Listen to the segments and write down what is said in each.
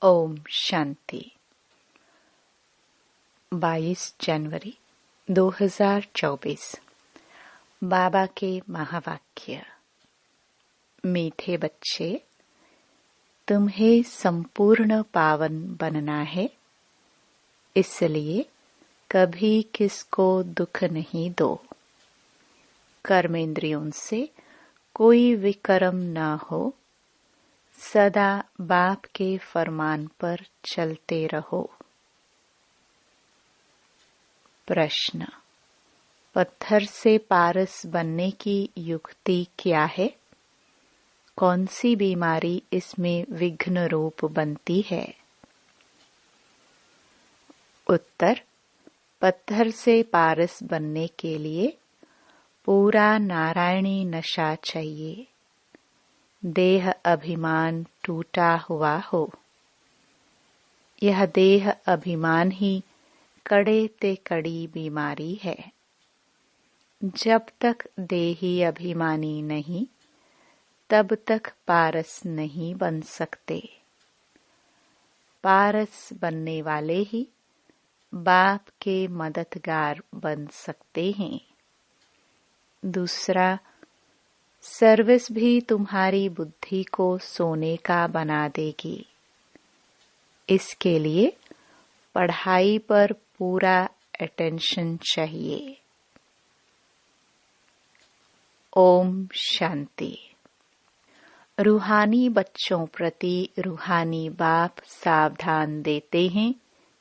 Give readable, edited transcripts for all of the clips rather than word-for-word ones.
ओम शांति। 22 जनवरी 2024। बाबा के महावाक्य। मीठे बच्चे, तुम्हें संपूर्ण पावन बनना है, इसलिए कभी किसको दुख नहीं दो। कर्मेंद्रियों से कोई विकर्म न हो, सदा बाप के फरमान पर चलते रहो। प्रश्न: पत्थर से पारस बनने की युक्ति क्या है? कौन सी बीमारी इसमें विघ्न रूप बनती है? उत्तर: पत्थर से पारस बनने के लिए पूरा नारायणी नशा चाहिए। देह अभिमान टूटा हुआ हो। यह देह अभिमान ही कड़े ते कड़ी बीमारी है। जब तक देही अभिमानी नहीं, तब तक पारस नहीं बन सकते। पारस बनने वाले ही बाप के मददगार बन सकते हैं। दूसरा, सर्विस भी तुम्हारी बुद्धि को सोने का बना देगी। इसके लिए पढ़ाई पर पूरा अटेंशन चाहिए। ओम शांति। रूहानी बच्चों प्रति रूहानी बाप सावधान देते हैं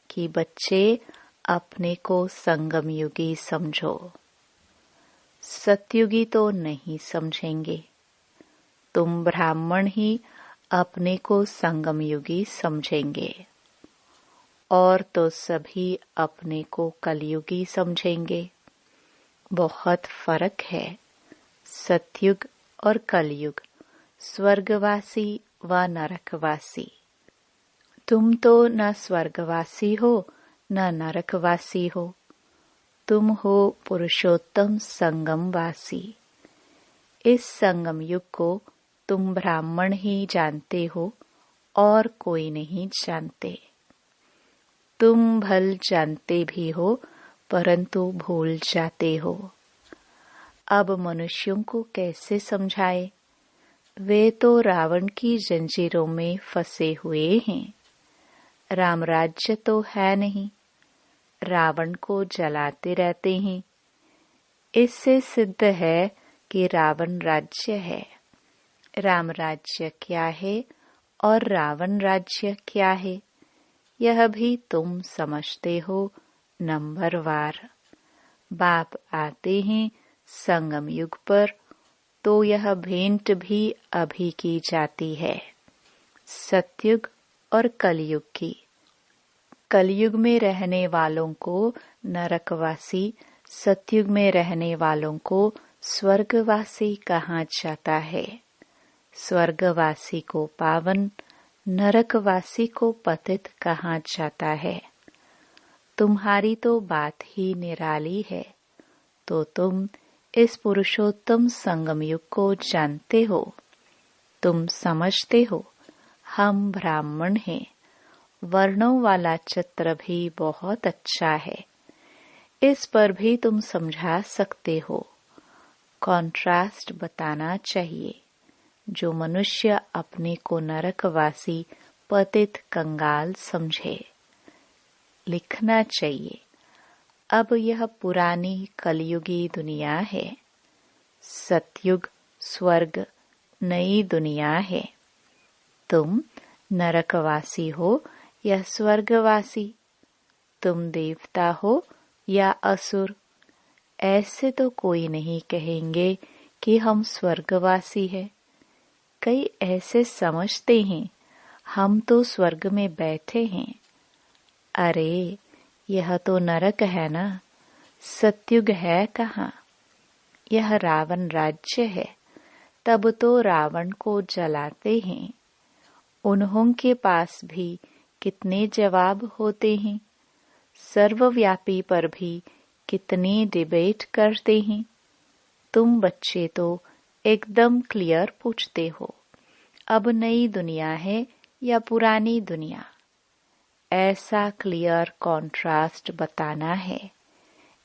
कि बच्चे अपने को संगम युगी समझो। सतयुगी तो नहीं समझेंगे। तुम ब्राह्मण ही अपने को संगम युगी समझेंगे, और तो सभी अपने को कलयुगी समझेंगे। बहुत फर्क है सतयुग और कलयुग, स्वर्गवासी व नरकवासी। तुम तो न स्वर्गवासी हो न नरकवासी हो, तुम हो पुरुषोत्तम संगमवासी। इस संगम युग को तुम ब्राह्मण ही जानते हो और कोई नहीं जानते। तुम भल जानते भी हो परंतु भूल जाते हो। अब मनुष्यों को कैसे समझाए? वे तो रावण की जंजीरों में फंसे हुए हैं। राम राज्य तो है नहीं, रावण को जलाते रहते हैं। इससे सिद्ध है कि रावण राज्य है। राम राज्य क्या है और रावण राज्य क्या है, यह भी तुम समझते हो नंबरवार। बाप आते हैं संगम युग पर, तो यह भेंट भी अभी की जाती है, सतयुग और कलयुग की। कलयुग में रहने वालों को नरकवासी, सतयुग में रहने वालों को स्वर्गवासी कहा जाता है। स्वर्गवासी को पावन, नरकवासी को पतित कहा जाता है। तुम्हारी तो बात ही निराली है, तो तुम इस पुरुषोत्तम संगम युग को जानते हो। तुम समझते हो हम ब्राह्मण हैं। वर्णों वाला चित्र भी बहुत अच्छा है, इस पर भी तुम समझा सकते हो। कॉन्ट्रास्ट बताना चाहिए। जो मनुष्य अपने को नरकवासी, पतित, कंगाल समझे, लिखना चाहिए। अब यह पुरानी कलयुगी दुनिया है। सतयुग स्वर्ग नई दुनिया है। तुम नरकवासी हो या स्वर्गवासी, तुम देवता हो या असुर, ऐसे तो कोई नहीं कहेंगे कि हम स्वर्गवासी हैं। कई ऐसे समझते हैं हम तो स्वर्ग में बैठे हैं। अरे यह तो नरक है ना, सतयुग है कहाँ? यह रावण राज्य है। तब तो रावण को जलाते हैं। उन्हों के पास भी कितने जवाब होते हैं। सर्वव्यापी पर भी कितनी डिबेट करते हैं। तुम बच्चे तो एकदम क्लियर पूछते हो। अब नई दुनिया है या पुरानी दुनिया, ऐसा क्लियर कॉन्ट्रास्ट बताना है।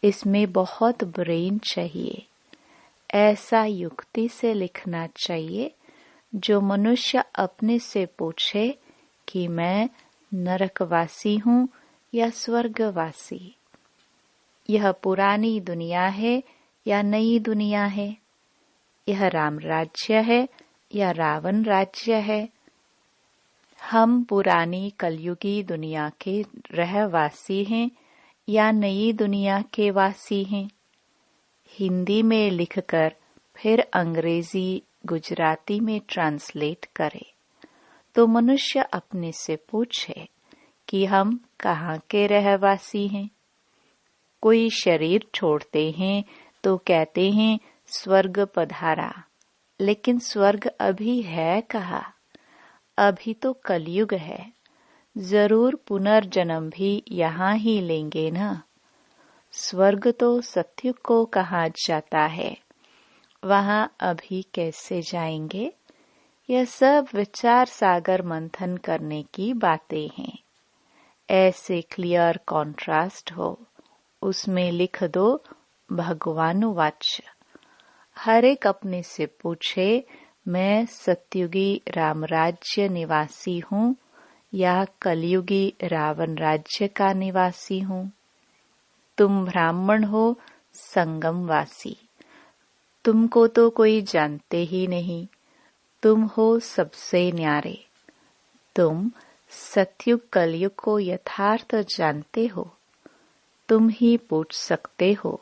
इसमें बहुत ब्रेन चाहिए। ऐसा युक्ति से लिखना चाहिए जो मनुष्य अपने से पूछे कि मैं नरकवासी हूँ या स्वर्गवासी। यह पुरानी दुनिया है या नई दुनिया है? यह राम राज्य है या रावण राज्य है? हम पुरानी कलयुगी दुनिया के रहवासी हैं या नई दुनिया के वासी हैं? हिंदी में लिखकर फिर अंग्रेजी गुजराती में ट्रांसलेट करे तो मनुष्य अपने से पूछे कि हम कहाँ के रहवासी हैं। कोई शरीर छोड़ते हैं तो कहते हैं स्वर्ग पधारा, लेकिन स्वर्ग अभी है कहाँ? अभी तो कलयुग है। जरूर पुनर्जन्म भी यहाँ ही लेंगे ना। स्वर्ग तो सतयुग को कहा जाता है, वहाँ अभी कैसे जाएंगे? यह सब विचार सागर मंथन करने की बातें हैं। ऐसे क्लियर कॉन्ट्रास्ट हो, उसमें लिख दो भगवानुवाच। हर एक अपने से पूछे मैं सतयुगी राम राज्य निवासी हूँ या कलयुगी रावण राज्य का निवासी हूँ। तुम ब्राह्मण हो संगमवासी, तुमको तो कोई जानते ही नहीं। तुम हो सबसे न्यारे। तुम सतयुग कलयुग को यथार्थ जानते हो। तुम ही पूछ सकते हो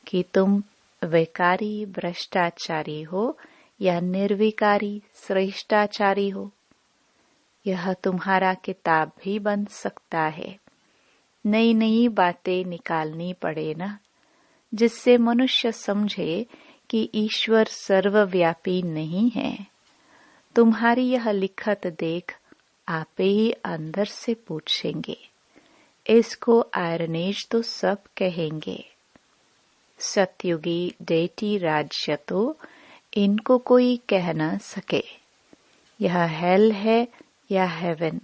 कि तुम विकारी भ्रष्टाचारी हो या निर्विकारी श्रेष्ठाचारी हो। यह तुम्हारा किताब भी बन सकता है। नई नई बातें निकालनी पड़े ना, जिससे मनुष्य समझे कि ईश्वर सर्वव्यापी नहीं है। तुम्हारी यह लिखत देख आपे ही अंदर से पूछेंगे। इसको आयरनेज तो सब कहेंगे। सतयुगी डेटी राज्य तो इनको कोई कह न सके। यह हेल है या हेवन।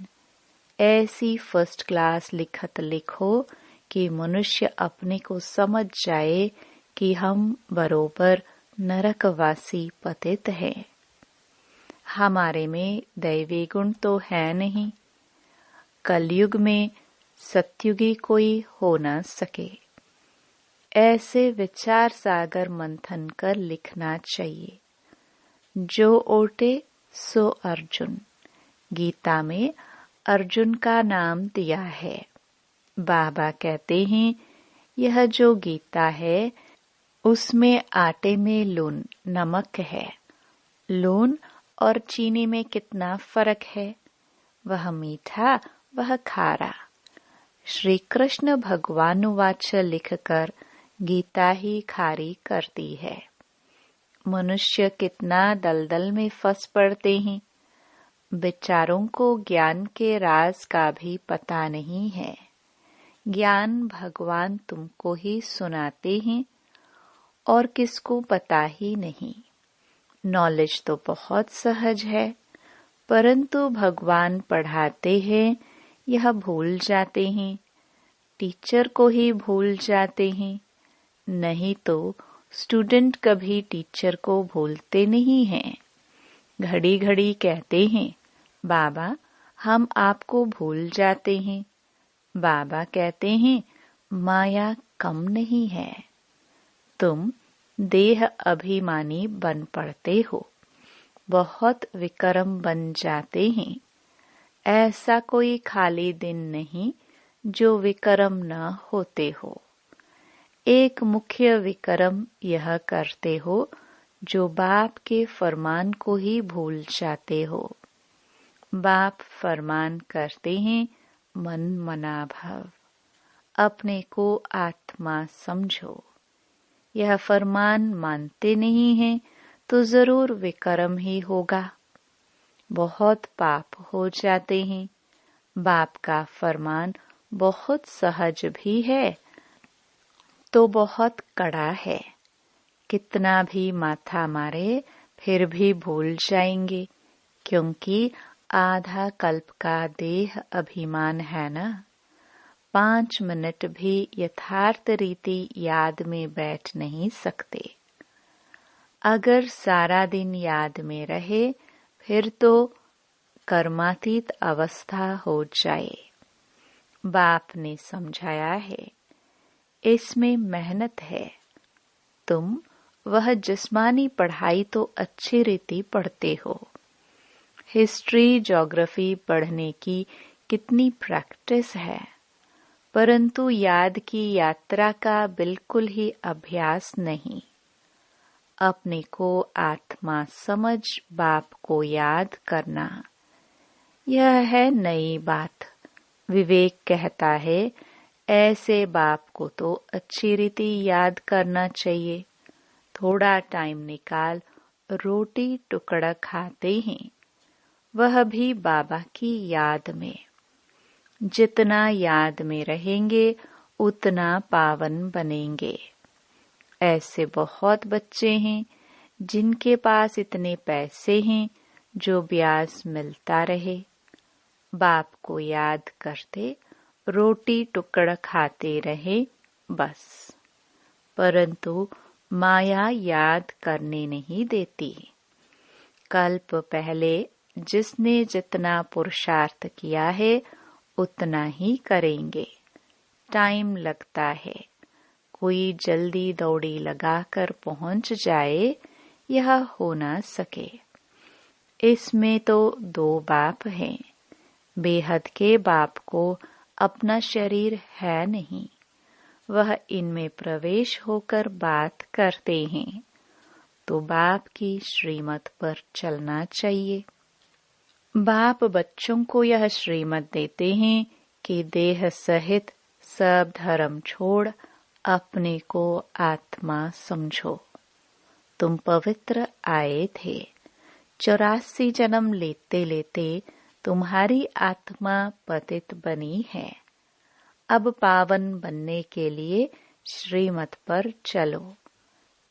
ऐसी फर्स्ट क्लास लिखत लिखो कि मनुष्य अपने को समझ जाए कि हम बरोबर नरकवासी पतित हैं। हमारे में दैवी गुण तो है नहीं। कलयुग में सतयुगी कोई हो न सके। ऐसे विचार सागर मंथन कर लिखना चाहिए। जो ओटे सो अर्जुन। गीता में अर्जुन का नाम दिया है। बाबा कहते हैं यह जो गीता है उसमें आटे में लून नमक है। लून और चीनी में कितना फर्क है? वह मीठा, वह खारा। श्री कृष्ण भगवानुवाच लिखकर गीता ही खारी करती है। मनुष्य कितना दलदल में फंस पड़ते हैं। विचारों को ज्ञान के राज का भी पता नहीं है। ज्ञान भगवान तुमको ही सुनाते हैं और किसको पता ही नहीं। नॉलेज तो बहुत सहज है, परंतु भगवान पढ़ाते हैं यह भूल जाते हैं। टीचर को ही भूल जाते हैं। नहीं तो स्टूडेंट कभी टीचर को भूलते नहीं हैं। घड़ी घड़ी कहते हैं बाबा हम आपको भूल जाते हैं। बाबा कहते हैं माया कम नहीं है। तुम देह अभिमानी बन पड़ते हो, बहुत विक्रम बन जाते हैं। ऐसा कोई खाली दिन नहीं जो विक्रम न होते हो। एक मुख्य विक्रम यह करते हो जो बाप के फरमान को ही भूल जाते हो। बाप फरमान करते हैं मन मना भव, अपने को आत्मा समझो। यह फरमान मानते नहीं हैं तो जरूर विक्रम ही होगा। बहुत पाप हो जाते हैं। बाप का फरमान बहुत सहज भी है तो बहुत कड़ा है। कितना भी माथा मारे फिर भी भूल जाएंगे, क्योंकि आधा कल्प का देह अभिमान है ना। 5 मिनट भी यथार्थ रीति याद में बैठ नहीं सकते। अगर सारा दिन याद में रहे फिर तो कर्मातीत अवस्था हो जाए। बाप ने समझाया है, इसमें मेहनत है। तुम वह जिस्मानी पढ़ाई तो अच्छी रीति पढ़ते हो। हिस्ट्री ज्योग्राफी पढ़ने की कितनी प्रैक्टिस है, परंतु याद की यात्रा का बिल्कुल ही अभ्यास नहीं। अपने को आत्मा समझ बाप को याद करना, यह है नई बात। विवेक कहता है, ऐसे बाप को तो अच्छी रीति याद करना चाहिए। थोड़ा टाइम निकाल रोटी टुकड़ा खाते हैं, वह भी बाबा की याद में। जितना याद में रहेंगे उतना पावन बनेंगे। ऐसे बहुत बच्चे हैं जिनके पास इतने पैसे हैं जो ब्याज मिलता रहे। बाप को याद करते रोटी टुकड़ा खाते रहे बस, परंतु माया याद करने नहीं देती। कल्प पहले जिसने जितना पुरुषार्थ किया है उतना ही करेंगे। टाइम लगता है। कोई जल्दी दौड़ी लगाकर पहुंच जाए, यह हो ना सके। इसमें तो 2 बाप हैं। बेहद के बाप को अपना शरीर है नहीं, वह इनमें प्रवेश होकर बात करते हैं, तो बाप की श्रीमत पर चलना चाहिए। बाप बच्चों को यह श्रीमत देते हैं कि देह सहित सब धर्म छोड़ अपने को आत्मा समझो। तुम पवित्र आए थे। 84 जन्म लेते लेते तुम्हारी आत्मा पतित बनी है। अब पावन बनने के लिए श्रीमत पर चलो।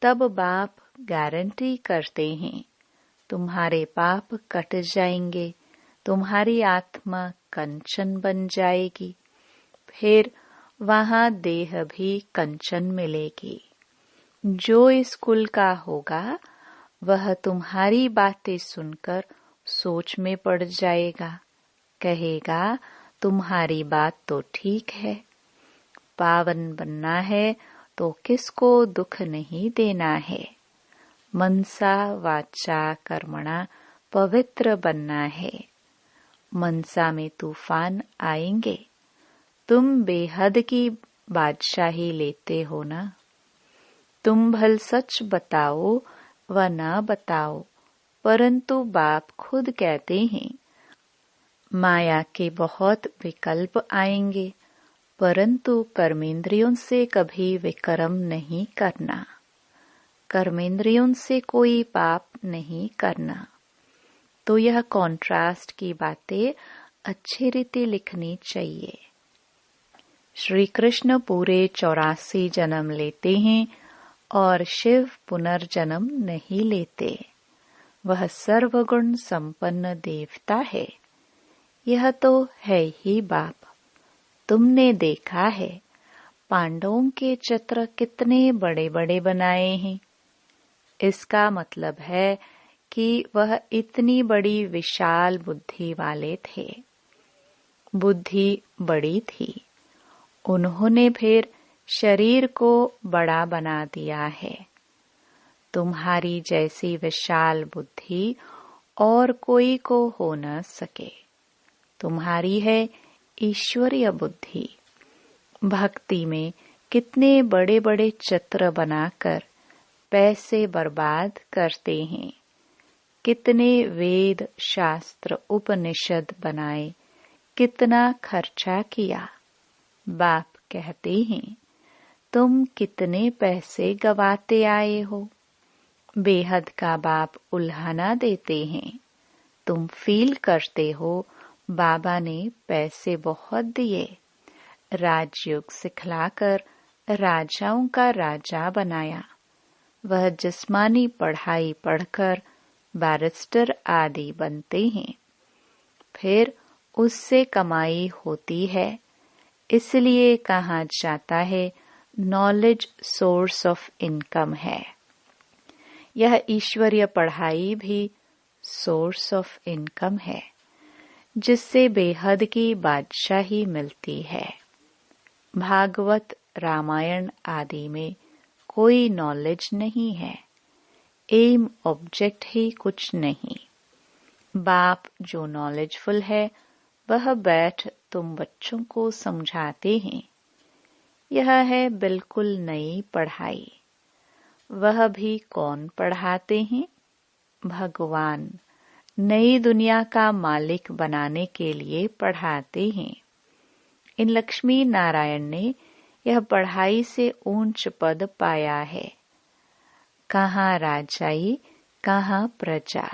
तब बाप गारंटी करते हैं, तुम्हारे पाप कट जाएंगे, तुम्हारी आत्मा कंचन बन जाएगी। फिर वहां देह भी कंचन मिलेगी। जो इस कुल का होगा वह तुम्हारी बातें सुनकर सोच में पड़ जाएगा। कहेगा, तुम्हारी बात तो ठीक है। पावन बनना है तो किसको दुख नहीं देना है। मनसा वाचा कर्मणा पवित्र बनना है। मनसा में तूफान आएंगे। तुम बेहद की बादशाही लेते हो ना। तुम भल सच बताओ व न बताओ, परंतु बाप खुद कहते हैं, माया के बहुत विकल्प आएंगे, परंतु कर्मेंद्रियों से कभी विक्रम नहीं करना। कर्मेंद्रियों से कोई पाप नहीं करना। तो यह कॉन्ट्रास्ट की बातें अच्छी रीति लिखनी चाहिए। श्री कृष्ण पूरे 84 जन्म लेते हैं और शिव पुनर्जन्म नहीं लेते। वह सर्वगुण संपन्न देवता है। यह तो है ही बाप। तुमने देखा है पांडवों के चित्र कितने बड़े बड़े बनाए हैं। इसका मतलब है कि वह इतनी बड़ी विशाल बुद्धि वाले थे। बुद्धि बड़ी थी। उन्होंने फिर शरीर को बड़ा बना दिया है। तुम्हारी जैसी विशाल बुद्धि और कोई को हो न सके। तुम्हारी है ईश्वरीय बुद्धि। भक्ति में कितने बड़े बड़े चित्र बनाकर पैसे बर्बाद करते हैं। कितने वेद शास्त्र उपनिषद बनाए, कितना खर्चा किया। बाप कहते हैं, तुम कितने पैसे गवाते आए हो। बेहद का बाप उल्हाना देते हैं। तुम फील करते हो बाबा ने पैसे बहुत दिए। राजयोग सिखलाकर राजाओं का राजा बनाया। वह जिस्मानी पढ़ाई पढ़कर बैरिस्टर आदि बनते हैं। फिर उससे कमाई होती है। इसलिए कहा जाता है नॉलेज सोर्स ऑफ इनकम है। यह ईश्वरीय पढ़ाई भी सोर्स ऑफ इनकम है, जिससे बेहद की बादशाही मिलती है। भागवत, रामायण आदि में कोई नॉलेज नहीं है, एम ऑब्जेक्ट ही कुछ नहीं। बाप जो नॉलेजफुल है वह बैठ तुम बच्चों को समझाते हैं। यह है बिल्कुल नई पढ़ाई। वह भी कौन पढ़ाते हैं? भगवान नई दुनिया का मालिक बनाने के लिए पढ़ाते हैं। इन लक्ष्मी नारायण ने यह पढ़ाई से ऊंच पद पाया है। कहाँ राजाई, कहाँ प्रजा।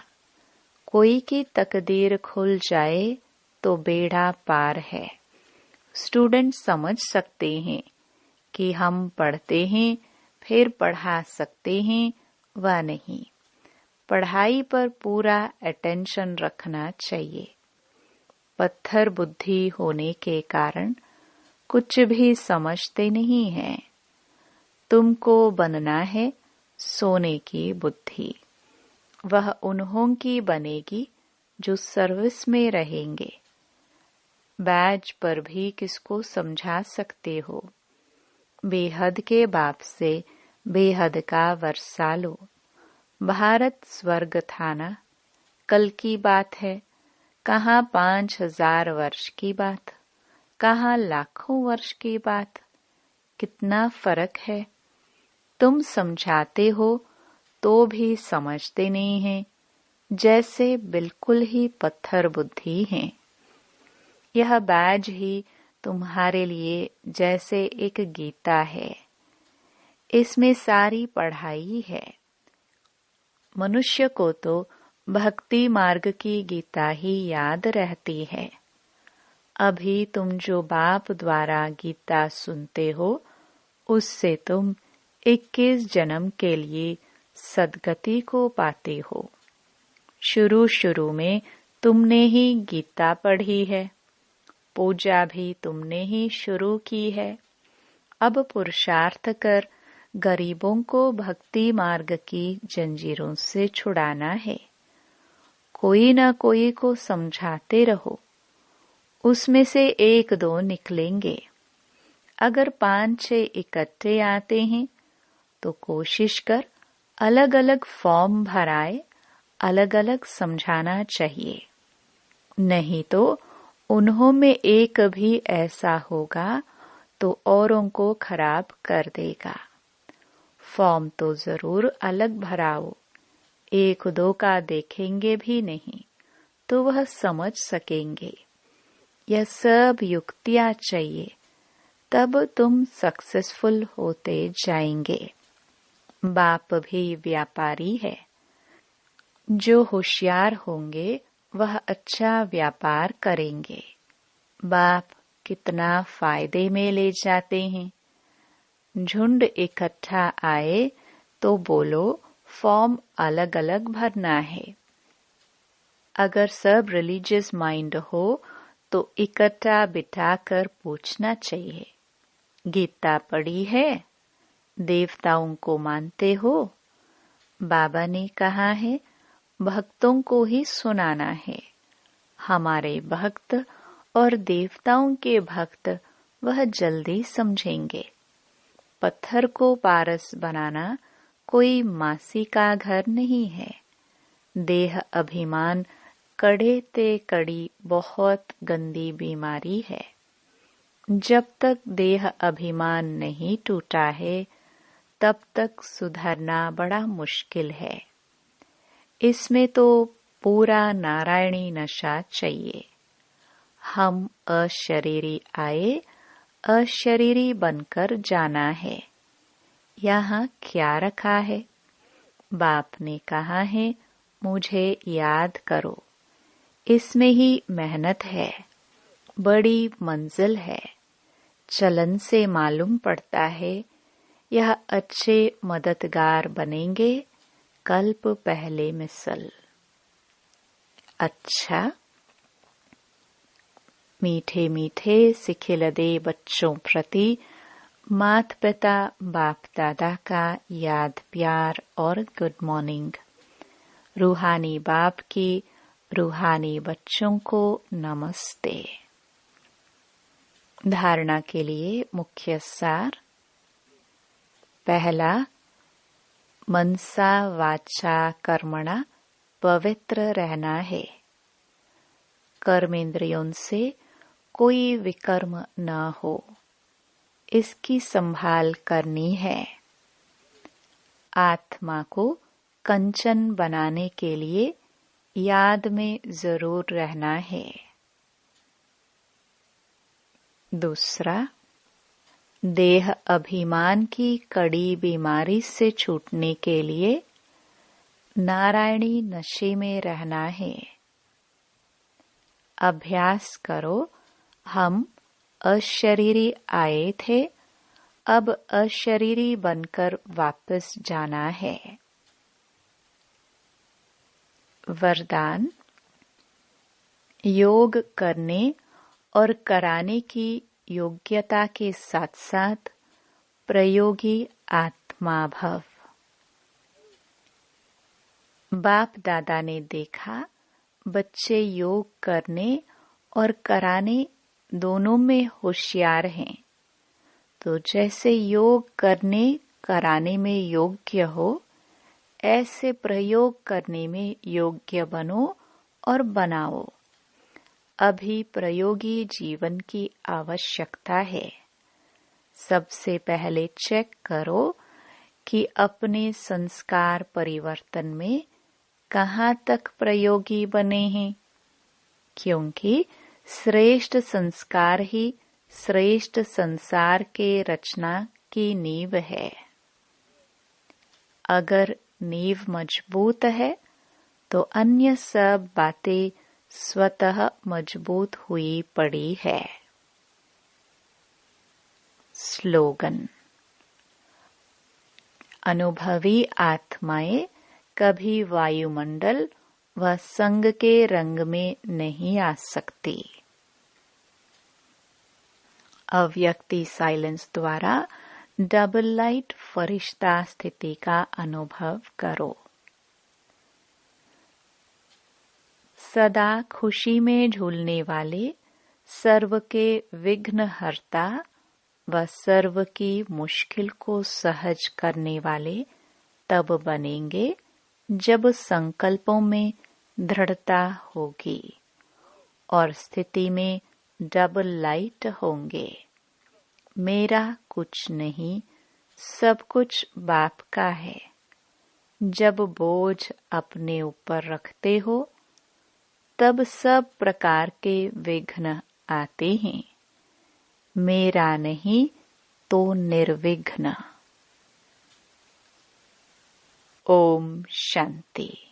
कोई की तकदीर खुल जाए तो बेड़ा पार है। स्टूडेंट समझ सकते हैं कि हम पढ़ते हैं फिर पढ़ा सकते हैं, व नहीं। पढ़ाई पर पूरा अटेंशन रखना चाहिए। पत्थर बुद्धि होने के कारण कुछ भी समझते नहीं हैं। तुमको बनना है सोने की बुद्धि। वह उन्हों की बनेगी जो सर्विस में रहेंगे। बैज पर भी किसको समझा सकते हो? बेहद के बाप से बेहद का वर्षा लो। भारत स्वर्ग था ना, कल की बात है। कहाँ 5000 वर्ष की बात, कहाँ लाखों वर्ष की बात। कितना फर्क है। तुम समझाते हो तो भी समझते नहीं हैं, जैसे बिल्कुल ही पत्थर बुद्धि हैं। यह बैज ही तुम्हारे लिए जैसे एक गीता है। इसमें सारी पढ़ाई है। मनुष्य को तो भक्ति मार्ग की गीता ही याद रहती है। अभी तुम जो बाप द्वारा गीता सुनते हो, उससे तुम 21 जन्म के लिए सद्गति को पाते हो। शुरू शुरू में तुमने ही गीता पढ़ी है, पूजा भी तुमने ही शुरू की है। अब पुरुषार्थ कर गरीबों को भक्ति मार्ग की जंजीरों से छुड़ाना है। कोई न कोई को समझाते रहो, उसमें से 1-2 निकलेंगे। अगर 5-6 इकट्ठे आते हैं तो कोशिश कर अलग अलग फॉर्म भराए, अलग अलग समझाना चाहिए। नहीं तो उन्हों में एक भी ऐसा होगा तो औरों को खराब कर देगा। फॉर्म तो जरूर अलग भराओ। 1-2 का देखेंगे भी नहीं तो वह समझ सकेंगे। यह सब युक्तियां चाहिए, तब तुम सक्सेसफुल होते जाएंगे। बाप भी व्यापारी है। जो होशियार होंगे वह अच्छा व्यापार करेंगे। बाप कितना फायदे में ले जाते हैं। झुंड इकट्ठा आए तो बोलो फॉर्म अलग अलग भरना है। अगर सब रिलीजियस माइंड हो तो इकट्ठा बिठाकर पूछना चाहिए, गीता पढ़ी है? देवताओं को मानते हो? बाबा ने कहा है भक्तों को ही सुनाना है। हमारे भक्त और देवताओं के भक्त वह जल्दी समझेंगे। पत्थर को पारस बनाना कोई मासी का घर नहीं है। देह अभिमान कड़े ते कड़ी बहुत गंदी बीमारी है। जब तक देह अभिमान नहीं टूटा है, तब तक सुधरना बड़ा मुश्किल है। इसमें तो पूरा नारायणी नशा चाहिए। हम अशरीरी आए, अशरीरी बनकर जाना है। यहाँ क्या रखा है? बाप ने कहा है मुझे याद करो। इसमें ही मेहनत है, बड़ी मंजिल है। चलन से मालूम पड़ता है यह अच्छे मददगार बनेंगे कल्प पहले मिसल। अच्छा, मीठे मीठे सिखिलदे बच्चों प्रति माता पिता बाप दादा का याद प्यार और गुड मॉर्निंग। रूहानी बाप की रूहानी बच्चों को नमस्ते। धारणा के लिए मुख्य सार। पहला, मनसा वाचा कर्मणा पवित्र रहना है। कर्मेंद्रियों से कोई विकर्म न हो, इसकी संभाल करनी है। आत्मा को कंचन बनाने के लिए याद में जरूर रहना है। दूसरा, देह अभिमान की कड़ी बीमारी से छूटने के लिए नारायणी नशे में रहना है। अभ्यास करो, हम अशरीरी आए थे, अब अशरीरी बनकर वापस जाना है। वरदान, योग करने और कराने की योग्यता के साथ साथ प्रयोगी आत्मा भव। बाप दादा ने देखा बच्चे योग करने और कराने दोनों में होशियार हैं, तो जैसे योग करने कराने में योग्य हो, ऐसे प्रयोग करने में योग्य बनो और बनाओ। अभी प्रयोगी जीवन की आवश्यकता है। सबसे पहले चेक करो कि अपने संस्कार परिवर्तन में कहाँ तक प्रयोगी बने हैं, क्योंकि श्रेष्ठ संस्कार ही श्रेष्ठ संसार के रचना की नींव है। अगर नींव मजबूत है तो अन्य सब बातें स्वतः मजबूत हुई पड़ी है। स्लोगन, अनुभवी आत्माएं कभी वायुमंडल व संग के रंग में नहीं आ सकती। अव्यक्ति साइलेंस द्वारा डबल लाइट फरिश्ता स्थिति का अनुभव करो। सदा खुशी में झूलने वाले, सर्व के विघ्न हरता व सर्व की मुश्किल को सहज करने वाले तब बनेंगे जब संकल्पों में दृढ़ता होगी और स्थिति में डबल लाइट होंगे। मेरा कुछ नहीं, सब कुछ बाप का है। जब बोझ अपने ऊपर रखते हो तब सब प्रकार के विघ्न आते हैं। मेरा नहीं तो निर्विघ्न। ओम शांति।